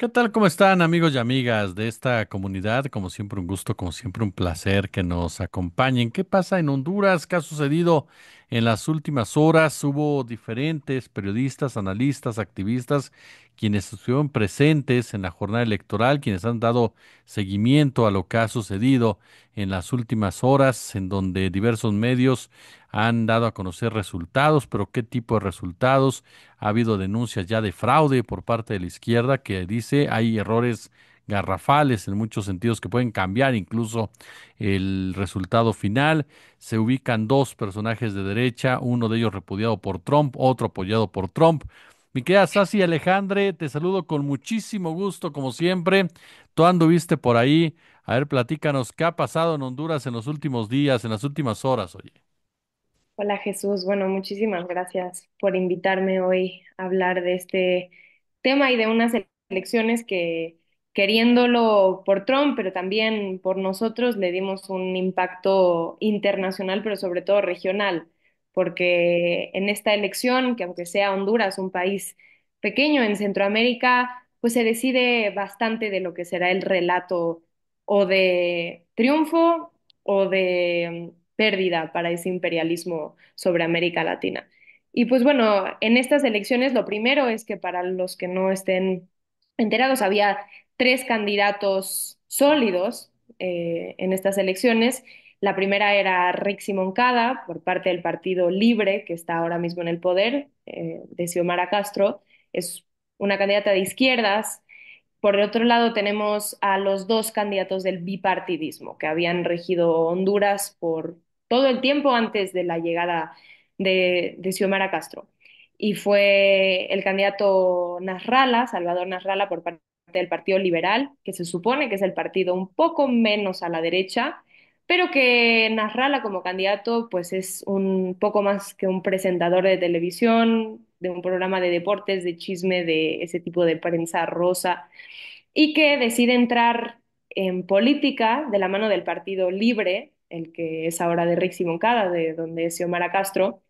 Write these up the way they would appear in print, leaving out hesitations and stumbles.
¿Qué tal? ¿Cómo están amigos y amigas de esta comunidad? Como siempre un gusto, como siempre un placer que nos acompañen. ¿Qué pasa en Honduras? ¿Qué ha sucedido en las últimas horas? Hubo diferentes periodistas, analistas, activistas, quienes estuvieron presentes en la jornada electoral, quienes han dado seguimiento a lo que ha sucedido en las últimas horas, en donde diversos medios han dado a conocer resultados, pero ¿qué tipo de resultados? Ha habido denuncias ya de fraude por parte de la izquierda que dice hay errores garrafales en muchos sentidos que pueden cambiar incluso el resultado final. Se ubican dos personajes de derecha, uno de ellos repudiado por Trump, otro apoyado por Trump. Mi querida Sasi Alejandre, te saludo con muchísimo gusto, como siempre. Tú anduviste por ahí. A ver, platícanos qué ha pasado en Honduras en los últimos días, en las últimas horas, oye. Hola Jesús, bueno, muchísimas gracias por invitarme hoy a hablar de este tema y de unas elecciones que, queriéndolo por Trump, pero también por nosotros, le dimos un impacto internacional, pero sobre todo regional, porque en esta elección, que aunque sea Honduras, un país pequeño en Centroamérica, pues se decide bastante de lo que será el relato o de triunfo o de pérdida para ese imperialismo sobre América Latina. Y pues bueno, en estas elecciones lo primero es que para los que no estén enterados, había tres candidatos sólidos en estas elecciones. La primera era Rixi Moncada por parte del Partido Libre, que está ahora mismo en el poder, de Xiomara Castro. Es una candidata de izquierdas. Por el otro lado, tenemos a los dos candidatos del bipartidismo que habían regido Honduras por todo el tiempo antes de la llegada de Xiomara Castro. Y fue el candidato Nasralla, Salvador Nasralla, por parte del Partido Liberal, que se supone que es el partido un poco menos a la derecha, pero que Nasralla como candidato pues es un poco más que un presentador de televisión, de un programa de deportes, de chisme, de ese tipo de prensa rosa y que decide entrar en política de la mano del Partido Libre, el que es ahora de Rixi Moncada, de donde es Xiomara Castro,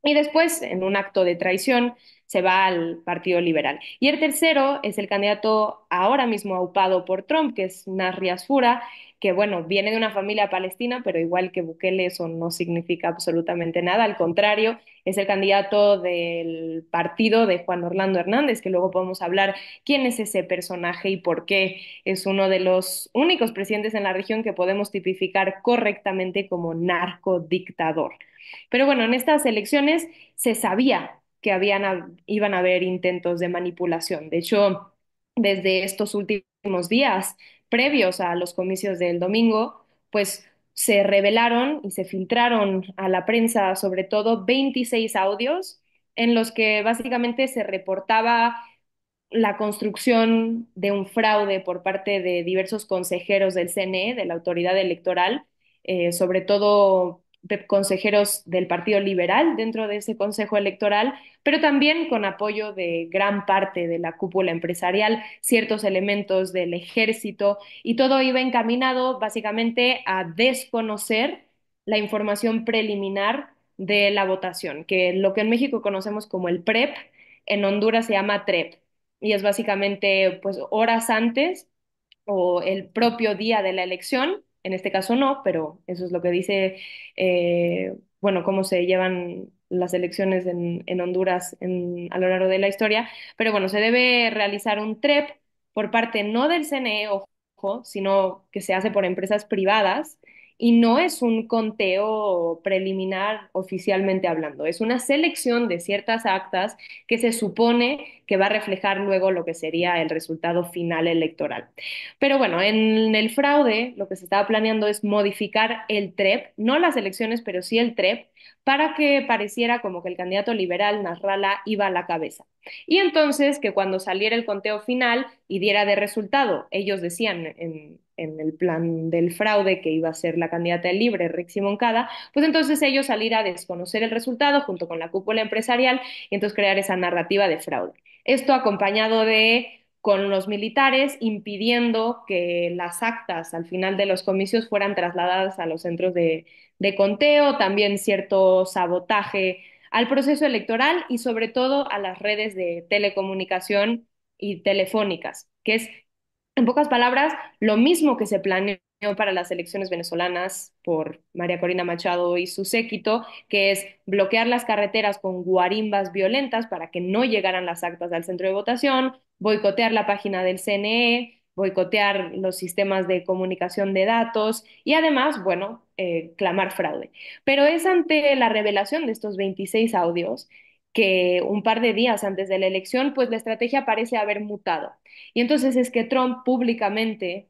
y después, en un acto de traición, se va al Partido Liberal. Y el tercero es el candidato ahora mismo aupado por Trump, que es Nasri Asfura, que bueno, viene de una familia palestina, pero igual que Bukele, eso no significa absolutamente nada. Al contrario, es el candidato del partido de Juan Orlando Hernández, que luego podemos hablar quién es ese personaje y por qué es uno de los únicos presidentes en la región que podemos tipificar correctamente como narcodictador. Pero bueno, en estas elecciones se sabía que iban a haber intentos de manipulación. De hecho, desde estos últimos días, previos a los comicios del domingo, pues se revelaron y se filtraron a la prensa, sobre todo, 26 audios en los que básicamente se reportaba la construcción de un fraude por parte de diversos consejeros del CNE, de la autoridad electoral, sobre todo consejeros del Partido Liberal dentro de ese consejo electoral, pero también con apoyo de gran parte de la cúpula empresarial, ciertos elementos del ejército, y todo iba encaminado básicamente a desconocer la información preliminar de la votación, que lo que en México conocemos como el PREP, en Honduras se llama TREP y es básicamente pues horas antes o el propio día de la elección, en este caso no, pero eso es lo que dice, bueno, cómo se llevan las elecciones en Honduras a lo largo de la historia, pero bueno, se debe realizar un TREP por parte no del CNE, ojo, sino que se hace por empresas privadas. Y no es un conteo preliminar oficialmente hablando, es una selección de ciertas actas que se supone que va a reflejar luego lo que sería el resultado final electoral. Pero bueno, en el fraude lo que se estaba planeando es modificar el TREP, no las elecciones, pero sí el TREP, para que pareciera como que el candidato liberal Nasralla iba a la cabeza. Y entonces que cuando saliera el conteo final y diera de resultado, ellos decían en el plan del fraude que iba a ser la candidata del Libre, Rixi Moncada, pues entonces ellos salir a desconocer el resultado junto con la cúpula empresarial y entonces crear esa narrativa de fraude. Esto acompañado de con los militares impidiendo que las actas al final de los comicios fueran trasladadas a los centros de conteo, también cierto sabotaje al proceso electoral y sobre todo a las redes de telecomunicación y telefónicas. que es, en pocas palabras, lo mismo que se planeó para las elecciones venezolanas por María Corina Machado y su séquito, que es bloquear las carreteras con guarimbas violentas para que no llegaran las actas al centro de votación, boicotear la página del CNE, boicotear los sistemas de comunicación de datos y además, bueno, clamar fraude. Pero es ante la revelación de estos 26 audios que un par de días antes de la elección, pues la estrategia parece haber mutado. Y entonces es que Trump públicamente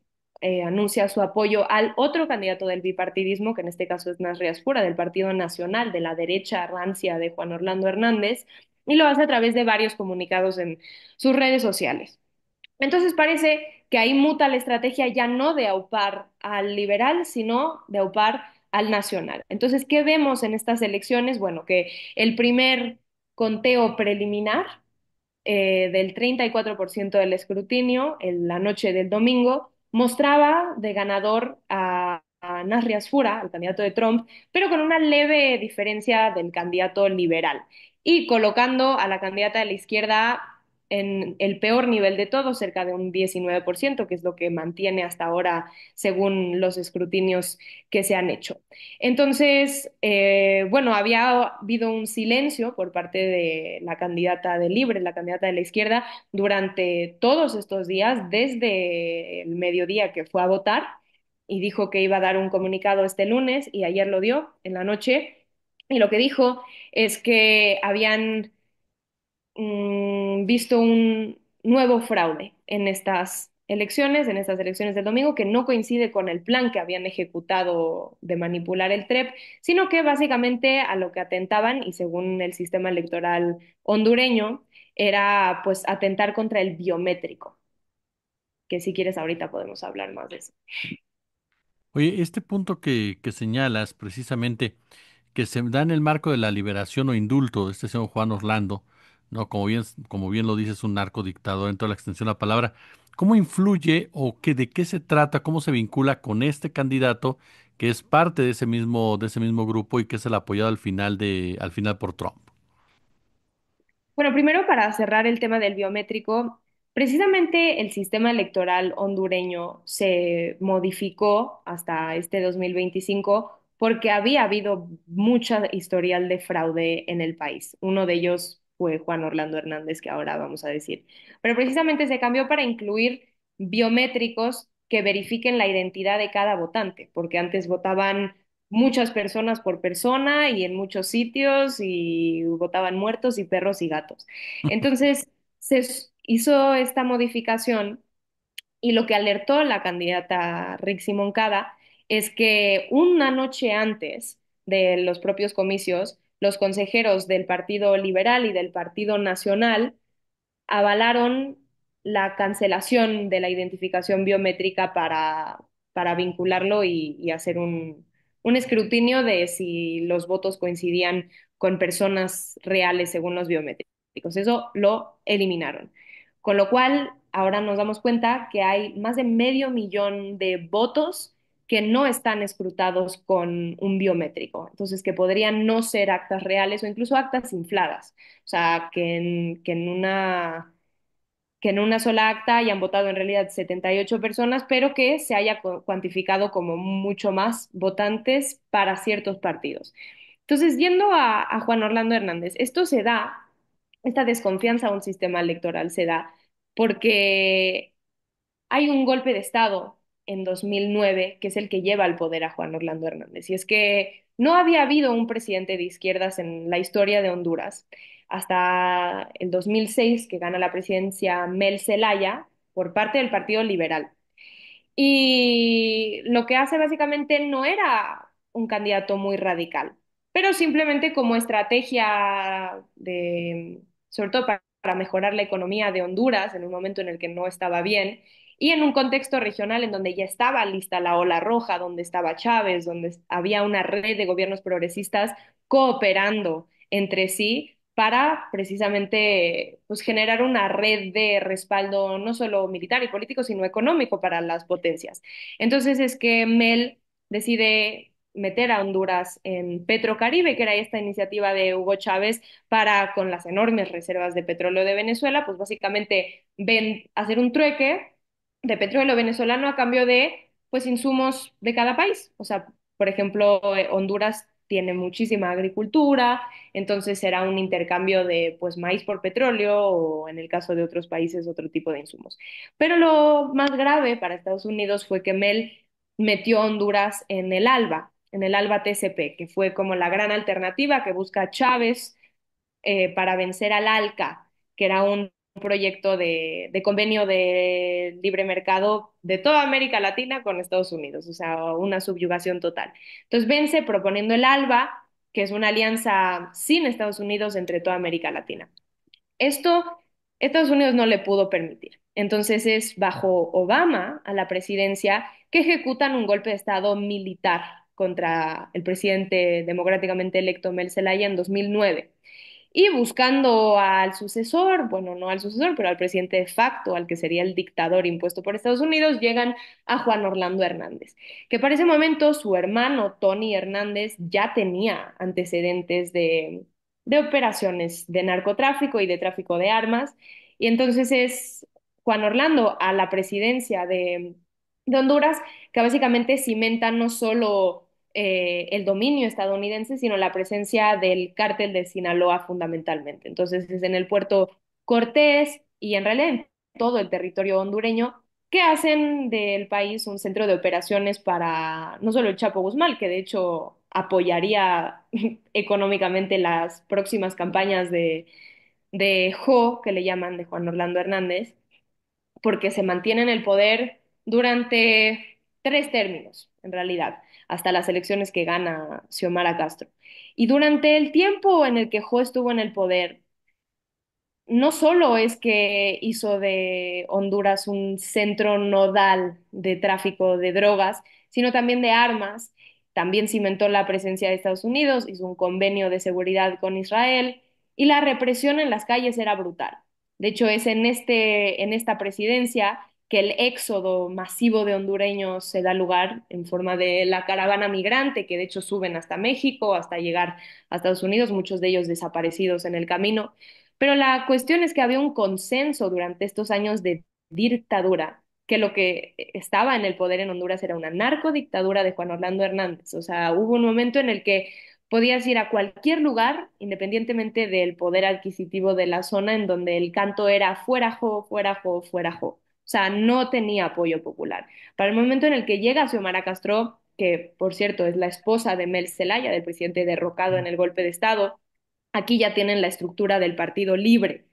anuncia su apoyo al otro candidato del bipartidismo, que en este caso es Nas Riaspura, del Partido Nacional de la derecha rancia de Juan Orlando Hernández, y lo hace a través de varios comunicados en sus redes sociales. Entonces parece que ahí muta la estrategia ya no de aupar al liberal, sino de aupar al nacional. Entonces, ¿qué vemos en estas elecciones? Bueno, que el primer conteo preliminar del 34% del escrutinio en la noche del domingo mostraba de ganador a Nasri Asfura, el candidato de Trump, pero con una leve diferencia del candidato liberal y colocando a la candidata de la izquierda en el peor nivel de todos, cerca de un 19%, que es lo que mantiene hasta ahora según los escrutinios que se han hecho. Entonces, bueno, había habido un silencio por parte de la candidata de Libre, la candidata de la izquierda, durante todos estos días, desde el mediodía que fue a votar, y dijo que iba a dar un comunicado este lunes, y ayer lo dio en la noche, y lo que dijo es que habían visto un nuevo fraude en estas elecciones del domingo, que no coincide con el plan que habían ejecutado de manipular el TREP, sino que básicamente a lo que atentaban, y según el sistema electoral hondureño, era pues atentar contra el biométrico, que si quieres ahorita podemos hablar más de eso. Oye, este punto que señalas precisamente, que se da en el marco de la liberación o indulto de este señor Juan Orlando, ¿no? Como bien lo dices, es un narcodictador en toda la extensión de la palabra. ¿Cómo influye o de qué se trata, cómo se vincula con este candidato que es parte de ese mismo grupo y que es el apoyado al final por Trump? Bueno, primero para cerrar el tema del biométrico, precisamente el sistema electoral hondureño se modificó hasta este 2025 porque había habido mucha historial de fraude en el país. Uno de ellos fue Juan Orlando Hernández, que ahora vamos a decir. Pero precisamente se cambió para incluir biométricos que verifiquen la identidad de cada votante, porque antes votaban muchas personas por persona y en muchos sitios y botaban muertos y perros y gatos. Entonces hizo esta modificación y lo que alertó la candidata Rixi Moncada es que una noche antes de los propios comicios, los consejeros del Partido Liberal y del Partido Nacional avalaron la cancelación de la identificación biométrica para vincularlo y hacer un escrutinio de si los votos coincidían con personas reales según los biométricos. Eso lo eliminaron. Con lo cual, ahora nos damos cuenta que hay más de medio millón de votos que no están escrutados con un biométrico, entonces que podrían no ser actas reales o incluso actas infladas, o sea, que en una sola acta hayan votado en realidad 78 personas, pero que se haya cuantificado como mucho más votantes para ciertos partidos. Entonces, yendo a Juan Orlando Hernández, esto se da, esta desconfianza a un sistema electoral se da porque hay un golpe de Estado en 2009 que es el que lleva al poder a Juan Orlando Hernández. Y es que no había habido un presidente de izquierdas en la historia de Honduras hasta el 2006, que gana la presidencia Mel Zelaya por parte del Partido Liberal. Y lo que hace básicamente no era un candidato muy radical, pero simplemente como estrategia de, sobre todo para mejorar la economía de Honduras en un momento en el que no estaba bien y en un contexto regional en donde ya estaba lista la ola roja, donde estaba Chávez, donde había una red de gobiernos progresistas cooperando entre sí para precisamente pues, generar una red de respaldo no solo militar y político, sino económico para las potencias. Entonces es que Mel decide meter a Honduras en Petrocaribe, que era esta iniciativa de Hugo Chávez para, con las enormes reservas de petróleo de Venezuela, pues básicamente hacer un trueque de petróleo venezolano a cambio de, pues, insumos de cada país. O sea, por ejemplo, Honduras tiene muchísima agricultura, entonces será un intercambio de, pues, maíz por petróleo o en el caso de otros países otro tipo de insumos. Pero lo más grave para Estados Unidos fue que Mel metió a Honduras en el ALBA TCP, que fue como la gran alternativa que busca Chávez para vencer al ALCA, que era un proyecto de convenio de libre mercado de toda América Latina con Estados Unidos, o sea, una subyugación total. Entonces vence proponiendo el ALBA, que es una alianza sin Estados Unidos entre toda América Latina. Esto Estados Unidos no le pudo permitir. Entonces es bajo Obama a la presidencia que ejecutan un golpe de Estado militar contra el presidente democráticamente electo Mel Zelaya en 2009. Y buscando al sucesor, bueno, no al sucesor, pero al presidente de facto, al que sería el dictador impuesto por Estados Unidos, llegan a Juan Orlando Hernández, que para ese momento su hermano Tony Hernández ya tenía antecedentes de operaciones de narcotráfico y de tráfico de armas, y entonces es Juan Orlando a la presidencia de Honduras, que básicamente cimenta no solo el dominio estadounidense, sino la presencia del cártel de Sinaloa fundamentalmente. Entonces es en el puerto Cortés y en realidad en todo el territorio hondureño que hacen del país un centro de operaciones para no solo el Chapo Guzmán, que de hecho apoyaría económicamente las próximas campañas de JO, que le llaman de Juan Orlando Hernández, porque se mantiene en el poder durante 3 términos, en realidad, hasta las elecciones que gana Xiomara Castro. Y durante el tiempo en el que Jo estuvo en el poder, no solo es que hizo de Honduras un centro nodal de tráfico de drogas, sino también de armas. También cimentó la presencia de Estados Unidos, hizo un convenio de seguridad con Israel y la represión en las calles era brutal. De hecho, es en esta presidencia que el éxodo masivo de hondureños se da lugar en forma de la caravana migrante, que de hecho suben hasta México, hasta llegar a Estados Unidos, muchos de ellos desaparecidos en el camino. Pero la cuestión es que había un consenso durante estos años de dictadura, que lo que estaba en el poder en Honduras era una narcodictadura de Juan Orlando Hernández. O sea, hubo un momento en el que podías ir a cualquier lugar, independientemente del poder adquisitivo de la zona, en donde el canto era fuera jo, fuera jo, fuera jo. O sea, no tenía apoyo popular. Para el momento en el que llega Xiomara Castro, que por cierto es la esposa de Mel Zelaya, del presidente derrocado en el golpe de Estado, aquí ya tienen la estructura del Partido Libre,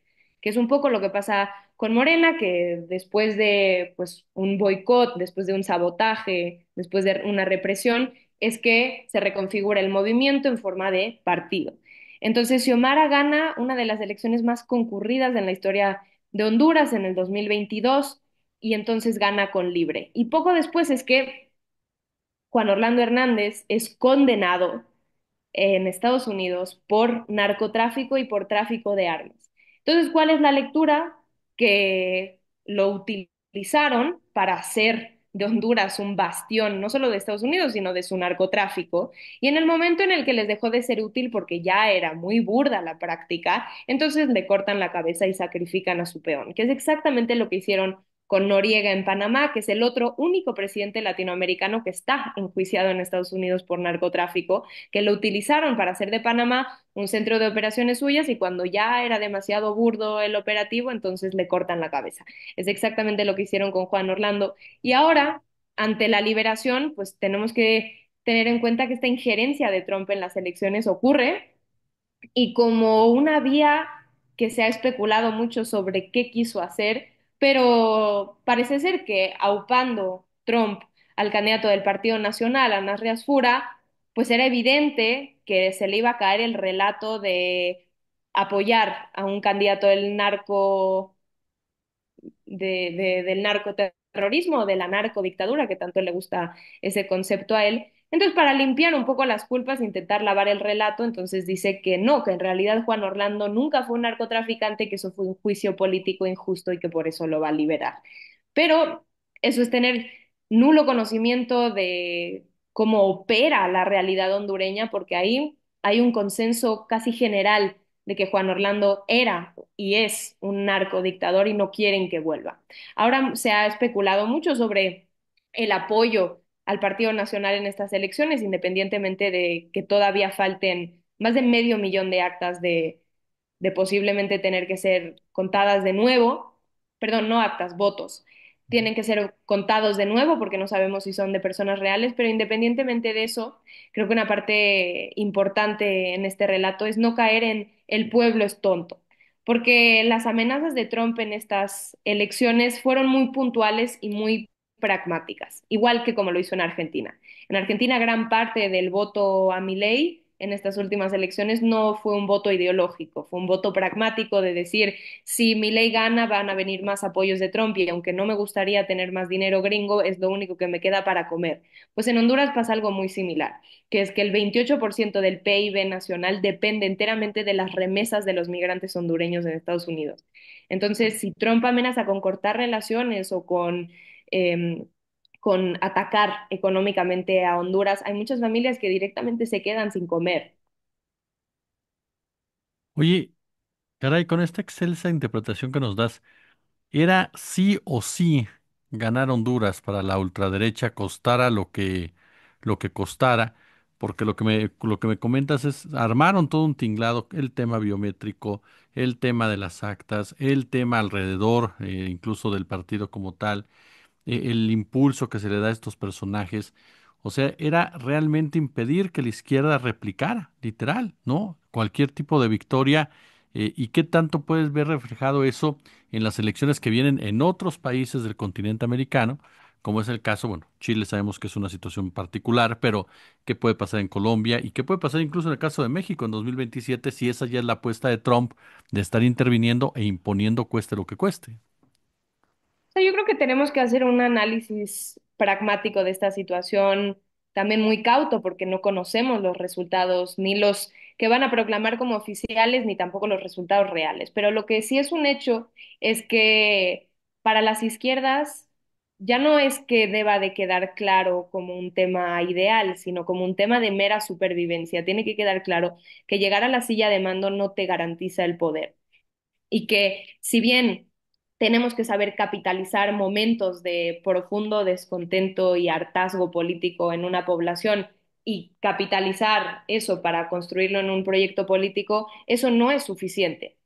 que es un poco lo que pasa con Morena, que después de pues, un boicot, después de un sabotaje, después de una represión, es que se reconfigura el movimiento en forma de partido. Entonces, Xiomara gana una de las elecciones más concurridas en la historia de Honduras en el 2022 y entonces gana con Libre. Y poco después es que Juan Orlando Hernández es condenado en Estados Unidos por narcotráfico y por tráfico de armas. Entonces, ¿cuál es la lectura? Que lo utilizaron para hacer de Honduras un bastión, no solo de Estados Unidos, sino de su narcotráfico. Y en el momento en el que les dejó de ser útil porque ya era muy burda la práctica, entonces le cortan la cabeza y sacrifican a su peón, que es exactamente lo que hicieron con Noriega en Panamá, que es el otro único presidente latinoamericano que está enjuiciado en Estados Unidos por narcotráfico, que lo utilizaron para hacer de Panamá un centro de operaciones suyas y cuando ya era demasiado burdo el operativo, entonces le cortan la cabeza. Es exactamente lo que hicieron con Juan Orlando. Y ahora, ante la liberación, pues tenemos que tener en cuenta que esta injerencia de Trump en las elecciones ocurre y como una vía que se ha especulado mucho sobre qué quiso hacer, pero parece ser que aupando Trump al candidato del Partido Nacional, Anas Riasfura, pues era evidente que se le iba a caer el relato de apoyar a un candidato del narcoterrorismo, de la narcodictadura, que tanto le gusta ese concepto a él. Entonces, para limpiar un poco las culpas, intentar lavar el relato, entonces dice que no, que en realidad Juan Orlando nunca fue un narcotraficante, que eso fue un juicio político injusto y que por eso lo va a liberar. Pero eso es tener nulo conocimiento cómo opera la realidad hondureña, porque ahí hay un consenso casi general de que Juan Orlando era y es un narcodictador y no quieren que vuelva. Ahora se ha especulado mucho sobre el apoyo al Partido Nacional en estas elecciones, independientemente de que todavía falten más de medio millón de actas de posiblemente tener que ser contadas de nuevo, perdón, no actas, votos, tienen que ser contados de nuevo porque no sabemos si son de personas reales, pero independientemente de eso, creo que una parte importante en este relato es no caer en el pueblo es tonto, porque las amenazas de Trump en estas elecciones fueron muy puntuales y muy pragmáticas, igual que como lo hizo en Argentina. En Argentina, gran parte del voto a Milei en estas últimas elecciones no fue un voto ideológico, fue un voto pragmático de decir, si Milei gana, van a venir más apoyos de Trump y aunque no me gustaría tener más dinero gringo, es lo único que me queda para comer. Pues en Honduras pasa algo muy similar, que es que el 28% del PIB nacional depende enteramente de las remesas de los migrantes hondureños en Estados Unidos. Entonces, si Trump amenaza con cortar relaciones o eh, con atacar económicamente a Honduras, hay muchas familias que directamente se quedan sin comer. Oye, caray, con esta excelsa interpretación que nos das, era sí o sí ganar Honduras para la ultraderecha, costara lo que costara, porque lo que me comentas es, armaron todo un tinglado, el tema biométrico, el tema de las actas, el tema alrededor, incluso del partido como tal, el impulso que se le da a estos personajes. O sea, era realmente impedir que la izquierda replicara, literal, ¿no? Cualquier tipo de victoria. ¿Y qué tanto puedes ver reflejado eso en las elecciones que vienen en otros países del continente americano? Como es el caso, bueno, Chile sabemos que es una situación particular, pero ¿qué puede pasar en Colombia? ¿Y qué puede pasar incluso en el caso de México en 2027 si esa ya es la apuesta de Trump de estar interviniendo e imponiendo cueste lo que cueste? Sea, yo creo que tenemos que hacer un análisis pragmático de esta situación, también muy cauto, porque no conocemos los resultados, ni los que van a proclamar como oficiales, ni tampoco los resultados reales. Pero lo que sí es un hecho es que para las izquierdas ya no es que deba de quedar claro como un tema ideal, sino como un tema de mera supervivencia. Tiene que quedar claro que llegar a la silla de mando no te garantiza el poder y que si bien tenemos que saber capitalizar momentos de profundo descontento y hartazgo político en una población y capitalizar eso para construirlo en un proyecto político, eso no es suficiente.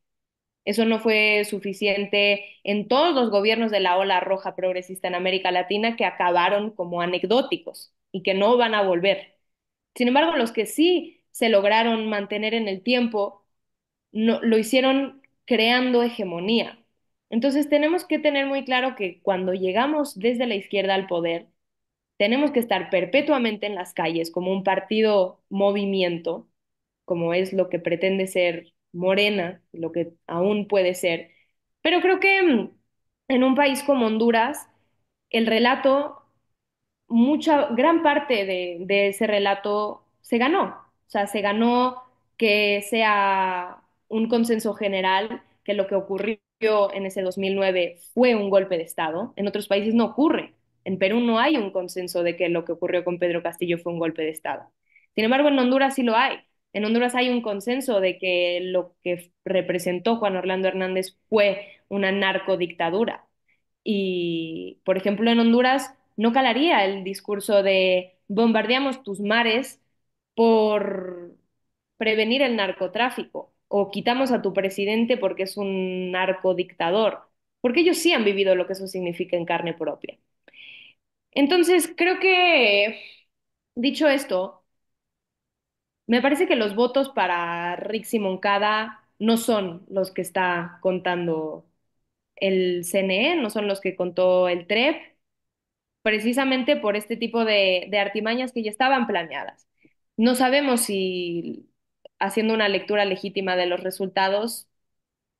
Eso no fue suficiente en todos los gobiernos de la ola roja progresista en América Latina que acabaron como anecdóticos y que no van a volver. Sin embargo, los que sí se lograron mantener en el tiempo no, lo hicieron creando hegemonía. Entonces tenemos que tener muy claro que cuando llegamos desde la izquierda al poder, tenemos que estar perpetuamente en las calles como un partido movimiento, como es lo que pretende ser Morena, lo que aún puede ser. Pero creo que en un país como Honduras, el relato gran parte de ese relato se ganó. O sea, se ganó que sea un consenso general que lo que ocurrió en ese 2009 fue un golpe de Estado. En otros países no ocurre. En Perú no hay un consenso de que lo que ocurrió con Pedro Castillo fue un golpe de Estado. Sin embargo, en Honduras sí lo hay. En Honduras hay un consenso de que lo que representó Juan Orlando Hernández fue una narcodictadura. Y, por ejemplo, en Honduras no calaría el discurso de bombardeamos tus mares por prevenir el narcotráfico o quitamos a tu presidente porque es un narcodictador, porque ellos sí han vivido lo que eso significa en carne propia. Entonces, creo que, dicho esto, me parece que los votos para Rixi Moncada no son los que está contando el CNE, no son los que contó el TREP, precisamente por este tipo de artimañas que ya estaban planeadas. No sabemos si, haciendo una lectura legítima de los resultados,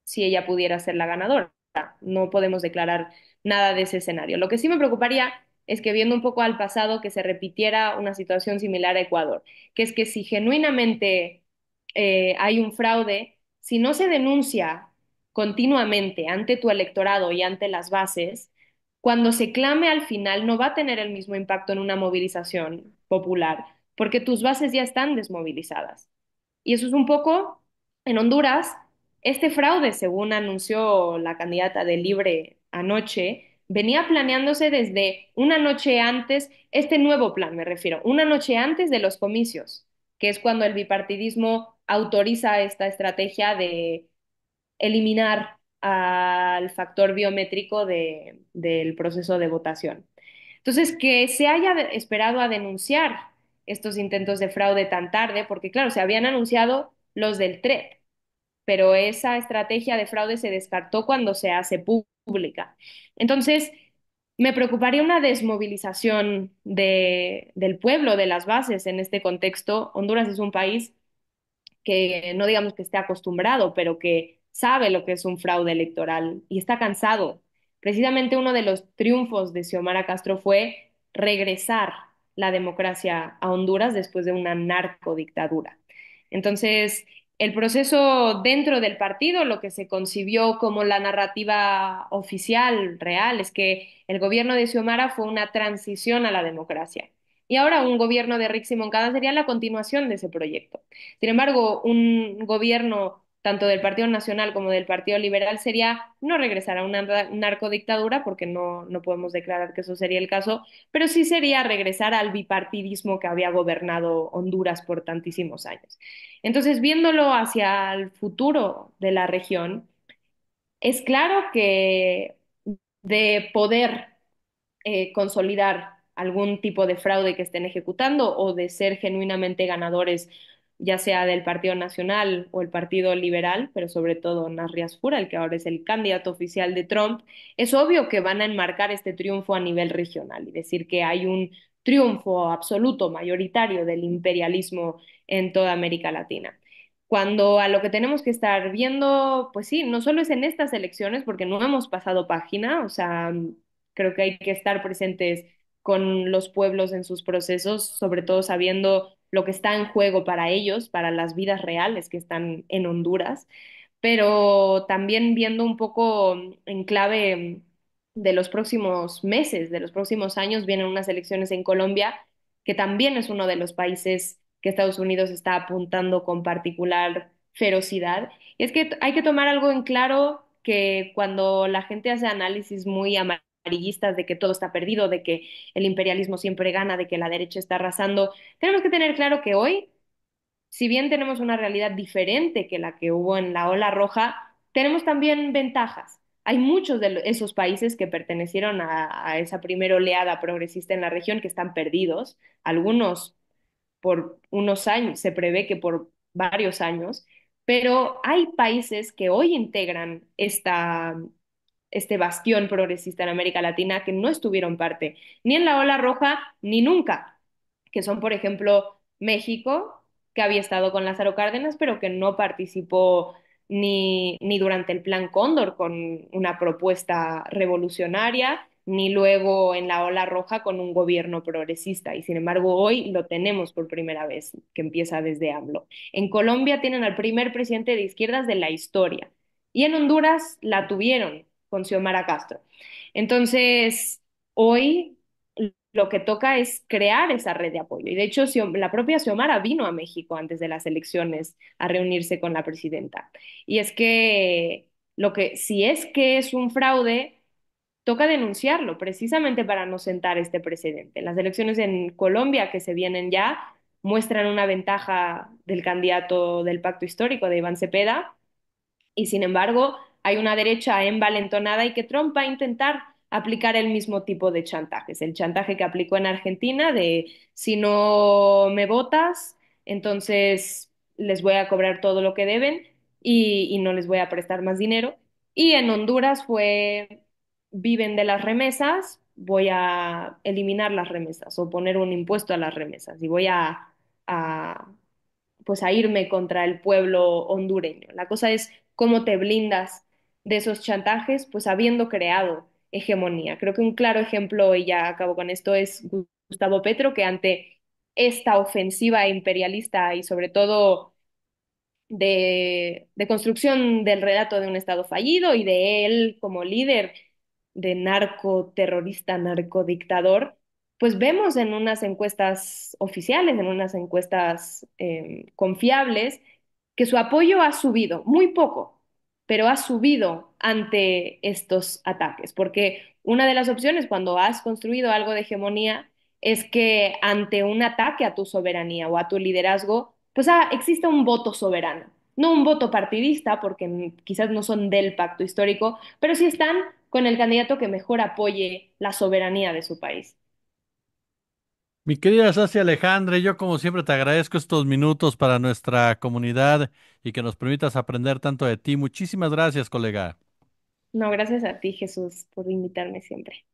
si ella pudiera ser la ganadora. No podemos declarar nada de ese escenario. Lo que sí me preocuparía es que viendo un poco al pasado que se repitiera una situación similar a Ecuador, que es que si genuinamente hay un fraude, si no se denuncia continuamente ante tu electorado y ante las bases, cuando se clame al final no va a tener el mismo impacto en una movilización popular, porque tus bases ya están desmovilizadas. Y eso es un poco, en Honduras, este fraude, según anunció la candidata de Libre anoche, venía planeándose desde una noche antes, este nuevo plan me refiero, una noche antes de los comicios, que es cuando el bipartidismo autoriza esta estrategia de eliminar al factor biométrico del proceso de votación. Entonces, que se haya esperado a denunciar estos intentos de fraude tan tarde, porque claro, se habían anunciado los del TREP, pero esa estrategia de fraude se descartó cuando se hace pública. Entonces, me preocuparía una desmovilización del pueblo, de las bases en este contexto. Honduras es un país que no digamos que esté acostumbrado, pero que sabe lo que es un fraude electoral y está cansado. Precisamente uno de los triunfos de Xiomara Castro fue regresar la democracia a Honduras después de una narcodictadura. Entonces, el proceso dentro del partido, lo que se concibió como la narrativa oficial, real, es que el gobierno de Xiomara fue una transición a la democracia. Y ahora un gobierno de Rixi Moncada sería la continuación de ese proyecto. Sin embargo, un gobierno tanto del Partido Nacional como del Partido Liberal sería no regresar a una narcodictadura, porque no podemos declarar que eso sería el caso, pero sí sería regresar al bipartidismo que había gobernado Honduras por tantísimos años. Entonces, viéndolo hacia el futuro de la región, es claro que de poder consolidar algún tipo de fraude que estén ejecutando o de ser genuinamente ganadores, ya sea del Partido Nacional o el Partido Liberal, pero sobre todo Narrias Fura, el que ahora es el candidato oficial de Trump, es obvio que van a enmarcar este triunfo a nivel regional y decir que hay un triunfo absoluto, mayoritario del imperialismo en toda América Latina. Cuando a lo que tenemos que estar viendo, pues sí, no solo es en estas elecciones, porque no hemos pasado página, o sea, creo que hay que estar presentes con los pueblos en sus procesos, sobre todo sabiendo lo que está en juego para ellos, para las vidas reales que están en Honduras, pero también viendo un poco en clave de los próximos meses, de los próximos años, vienen unas elecciones en Colombia, que también es uno de los países que Estados Unidos está apuntando con particular ferocidad. Y es que hay que tomar algo en claro que cuando la gente hace análisis muy amarillistas de que todo está perdido, de que el imperialismo siempre gana, de que la derecha está arrasando, tenemos que tener claro que hoy, si bien tenemos una realidad diferente que la que hubo en la ola roja, tenemos también ventajas. Hay muchos de esos países que pertenecieron a esa primera oleada progresista en la región que están perdidos, algunos por unos años, se prevé que por varios años, pero hay países que hoy integran este bastión progresista en América Latina que no estuvieron parte ni en la ola roja ni nunca, que son, por ejemplo, México, que había estado con Lázaro Cárdenas, pero que no participó ni durante el Plan Cóndor con una propuesta revolucionaria, ni luego en la ola roja con un gobierno progresista. Y sin embargo, hoy lo tenemos por primera vez, que empieza desde AMLO. En Colombia tienen al primer presidente de izquierdas de la historia. Y en Honduras la tuvieron con Xiomara Castro. Entonces, hoy lo que toca es crear esa red de apoyo. Y de hecho, la propia Xiomara vino a México antes de las elecciones a reunirse con la presidenta. Y es que si es que es un fraude, toca denunciarlo precisamente para no sentar este precedente. Las elecciones en Colombia que se vienen ya muestran una ventaja del candidato del pacto histórico de Iván Cepeda y sin embargo, hay una derecha envalentonada y que Trump va a intentar aplicar el mismo tipo de chantajes. El chantaje que aplicó en Argentina de si no me votas, entonces les voy a cobrar todo lo que deben y no les voy a prestar más dinero. Y en Honduras fue, viven de las remesas, voy a eliminar las remesas o poner un impuesto a las remesas y voy a pues a irme contra el pueblo hondureño. La cosa es cómo te blindas de esos chantajes, pues habiendo creado hegemonía. Creo que un claro ejemplo, y ya acabo con esto, es Gustavo Petro, que ante esta ofensiva imperialista y sobre todo de construcción del relato de un Estado fallido y de él como líder de narcoterrorista, narcodictador, pues vemos en unas encuestas oficiales, en unas encuestas confiables, que su apoyo ha subido, muy poco, pero ha subido ante estos ataques, porque una de las opciones cuando has construido algo de hegemonía es que ante un ataque a tu soberanía o a tu liderazgo, pues existe un voto soberano. No un voto partidista, porque quizás no son del pacto histórico, pero sí están con el candidato que mejor apoye la soberanía de su país. Mi querida Sasi Alejandre, yo como siempre te agradezco estos minutos para nuestra comunidad y que nos permitas aprender tanto de ti. Muchísimas gracias, colega. No, gracias a ti, Jesús, por invitarme siempre.